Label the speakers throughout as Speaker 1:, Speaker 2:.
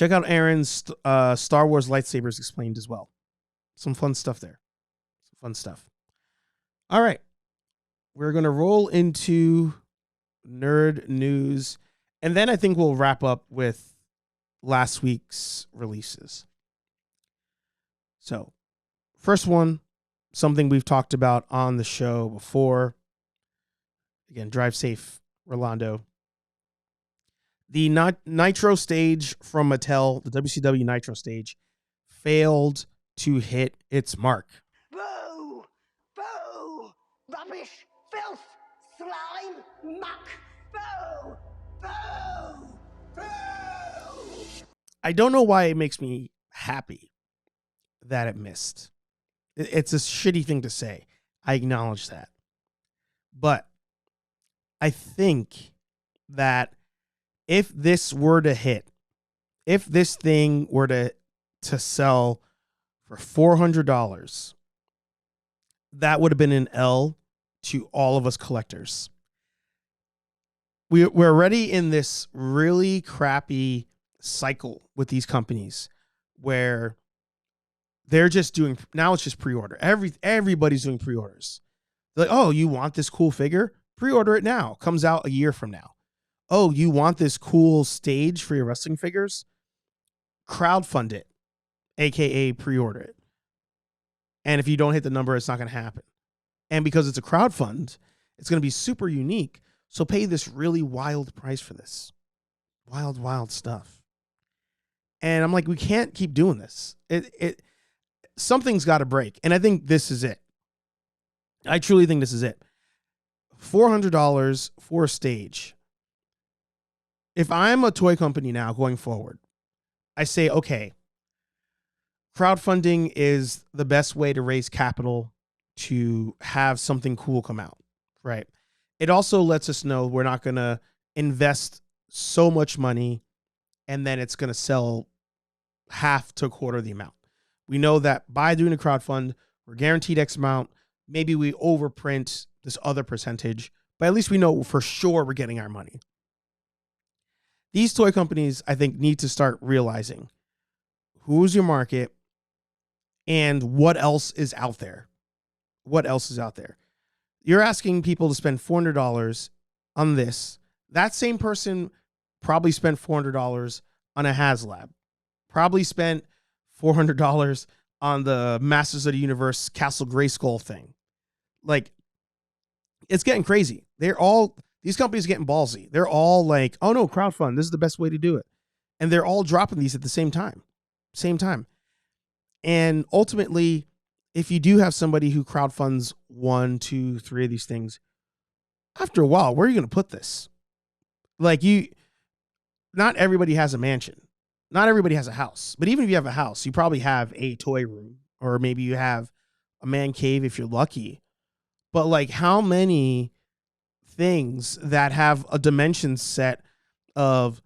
Speaker 1: Check out Aaron's Star Wars lightsabers explained as well. Some fun stuff there. Some fun stuff. All right. We're going to roll into nerd news. And then I think we'll wrap up with last week's releases. So, first one, something we've talked about on the show before. Again, drive safe, Rolando. The Nitro stage from Mattel, the WCW Nitro stage, failed to hit its mark.
Speaker 2: Boo! Boo! Rubbish! Filth! Slime! Muck! Boo! Boo! Boo!
Speaker 1: I don't know why it makes me happy that it missed. It's a shitty thing to say. I acknowledge that. But I think that if this were to hit, if this thing were to sell for $400, that would have been an L to all of us collectors. We're already in this really crappy cycle with these companies where they're just doing, now it's just pre-order. Everybody's doing pre-orders. They're like, oh, you want this cool figure? Pre-order it now. Comes out a year from now. Oh, you want this cool stage for your wrestling figures? Crowdfund it, aka pre-order it. And if you don't hit the number, it's not going to happen. And because it's a crowdfund, it's going to be super unique. So pay this really wild price for this. Wild, wild stuff. And I'm like, we can't keep doing this. Something's got to break. And I think this is it. I truly think this is it. $400 for a stage. If I'm a toy company now going forward, I say, okay, crowdfunding is the best way to raise capital to have something cool come out, right? It also lets us know we're not going to invest so much money and then it's going to sell half to a quarter of the amount. We know that by doing a crowdfund, we're guaranteed X amount. Maybe we overprint this other percentage, but at least we know for sure we're getting our money. These toy companies, I think, need to start realizing who's your market and what else is out there. What else is out there? You're asking people to spend $400 on this. That same person probably spent $400 on a HasLab. Probably spent $400 on the Masters of the Universe Castle Grayskull thing. Like, it's getting crazy. These companies are getting ballsy. They're all like, oh no, crowdfund. This is the best way to do it. And they're all dropping these at the same time. And ultimately, if you do have somebody who crowdfunds 1, 2, 3 of these things, after a while, where are you going to put this? Like not everybody has a mansion. Not everybody has a house. But even if you have a house, you probably have a toy room, or maybe you have a man cave if you're lucky. But like, how many things that have a dimension set of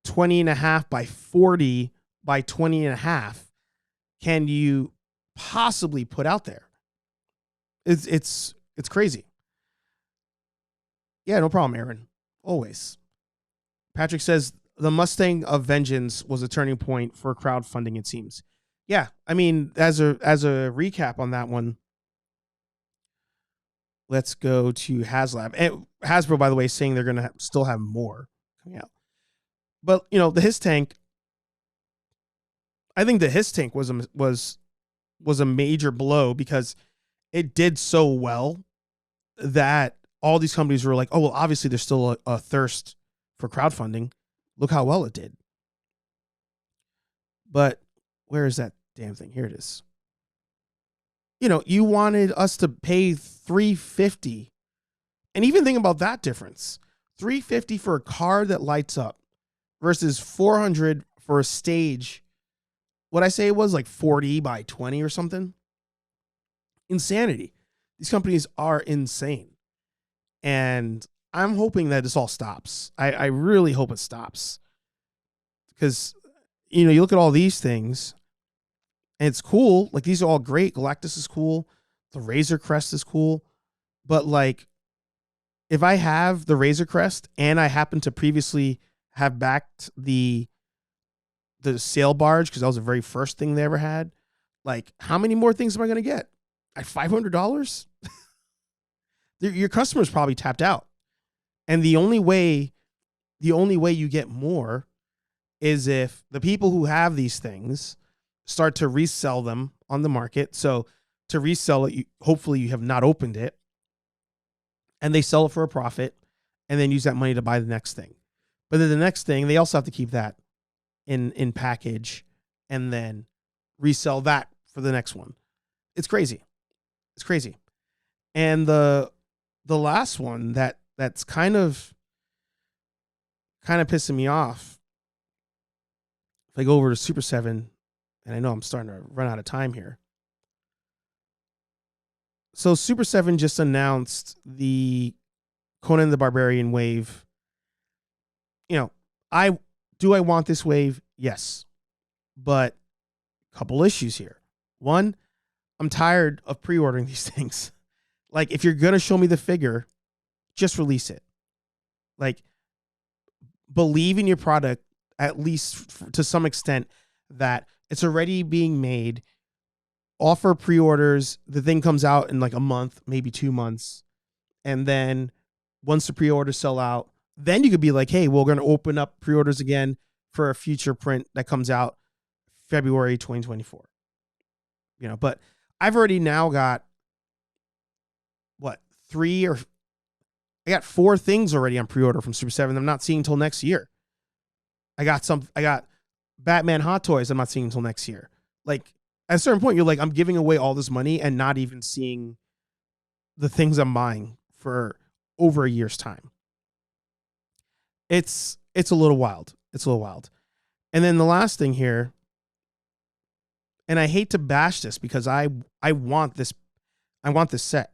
Speaker 1: 20.5 by 40 by 20.5 can you possibly put out there? It's crazy. Yeah, no problem, Aaron. Always. Patrick says the Mustang of Vengeance was a turning point for crowdfunding, it seems. Yeah, I mean, as a recap on that one, let's go to HasLab. And Hasbro, by the way, is saying they're going to still have more coming out. But, you know, the Hiss Tank, I think the Hiss Tank was a major blow because it did so well that all these companies were like, oh, well, obviously there's still a thirst for crowdfunding. Look how well it did. But where is that damn thing? Here it is. You know, you wanted us to pay $350. And even think about that difference. $350 for a car that lights up versus $400 for a stage. What I say it was like 40 by 20 or something. Insanity. These companies are insane. And I'm hoping that this all stops. I really hope it stops. Because, you know, you look at all these things, and it's cool. Like, these are all great. Galactus is cool. The Razor Crest is cool. But, like, if I have the Razor Crest and I happen to previously have backed the the sail barge, because that was the very first thing they ever had. Like, how many more things am I going to get? At $500? Your customer's probably tapped out. And the only way you get more is if the people who have these things start to resell them on the market. So to resell it, hopefully you have not opened it, and they sell it for a profit and then use that money to buy the next thing. But then the next thing, they also have to keep that in package and then resell that for the next one. It's crazy. It's crazy. And the last one that's kind of pissing me off, if I go over to Super 7, and I know I'm starting to run out of time here. So Super 7 just announced the Conan the Barbarian wave. You know, I want this wave? Yes. But a couple issues here. One, I'm tired of pre-ordering these things. Like, if you're going to show me the figure, just release it. Like, believe in your product, at least to some extent, that it's already being made. Offer pre-orders. The thing comes out in like a month, maybe 2 months. And then once the pre-orders sell out, then you could be like, hey, we're going to open up pre-orders again for a future print that comes out February 2024. You know, but I've already now got I got 4 things already on pre-order from Super 7 I'm not seeing until next year. I got Batman Hot Toys I'm not seeing until next year. Like, at a certain point, you're like, I'm giving away all this money and not even seeing the things I'm buying for over a year's time. It's a little wild. It's a little wild. And then the last thing here, and I hate to bash this because I want this set.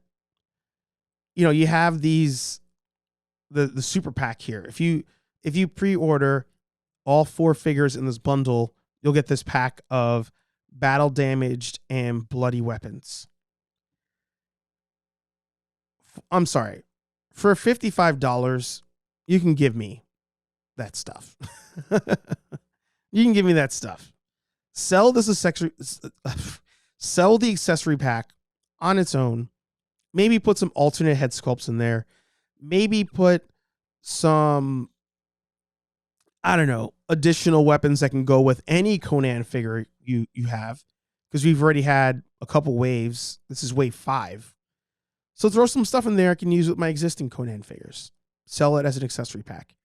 Speaker 1: You know, you have these the super pack here. If you pre-order all 4 figures in this bundle, you'll get this pack of battle damaged and bloody weapons. I'm sorry. For $55, you can give me that stuff. You can give me that stuff. Sell the accessory pack on its own. Maybe put some alternate head sculpts in there. Maybe put some, I don't know, additional weapons that can go with any Conan figure you have, because we've already had a couple waves. This is wave 5. So throw some stuff in there I can use with my existing Conan figures. Sell it as an accessory pack.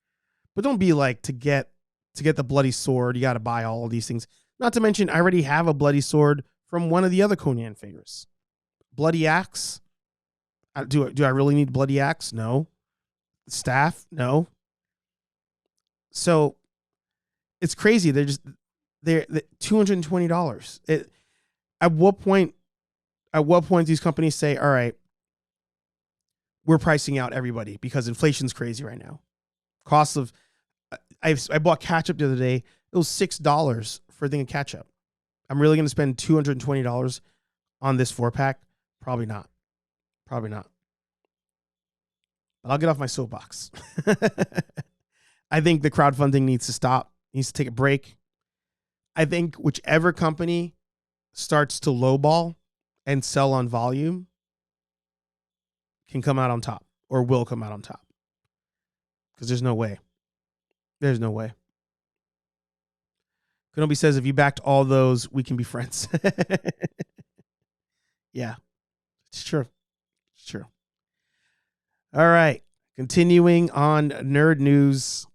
Speaker 1: But don't be like, to get the bloody sword, you got to buy all of these things. Not to mention, I already have a bloody sword from one of the other Conan figures. Bloody axe? Do I really need bloody axe? No. Staff? No. So it's crazy. They're $220. At what point these companies say, all right, we're pricing out everybody because inflation's crazy right now. Cost of, I bought ketchup the other day. It was $6 for a thing of ketchup. I'm really going to spend $220 on this 4-pack? Probably not. Probably not. But I'll get off my soapbox. I think the crowdfunding needs to stop. Needs to take a break. I think whichever company starts to lowball and sell on volume can come out on top, or will come out on top. Because there's no way. There's no way. Kenobi says, if you backed all those, we can be friends. Yeah, it's true. It's true. All right. Continuing on nerd news.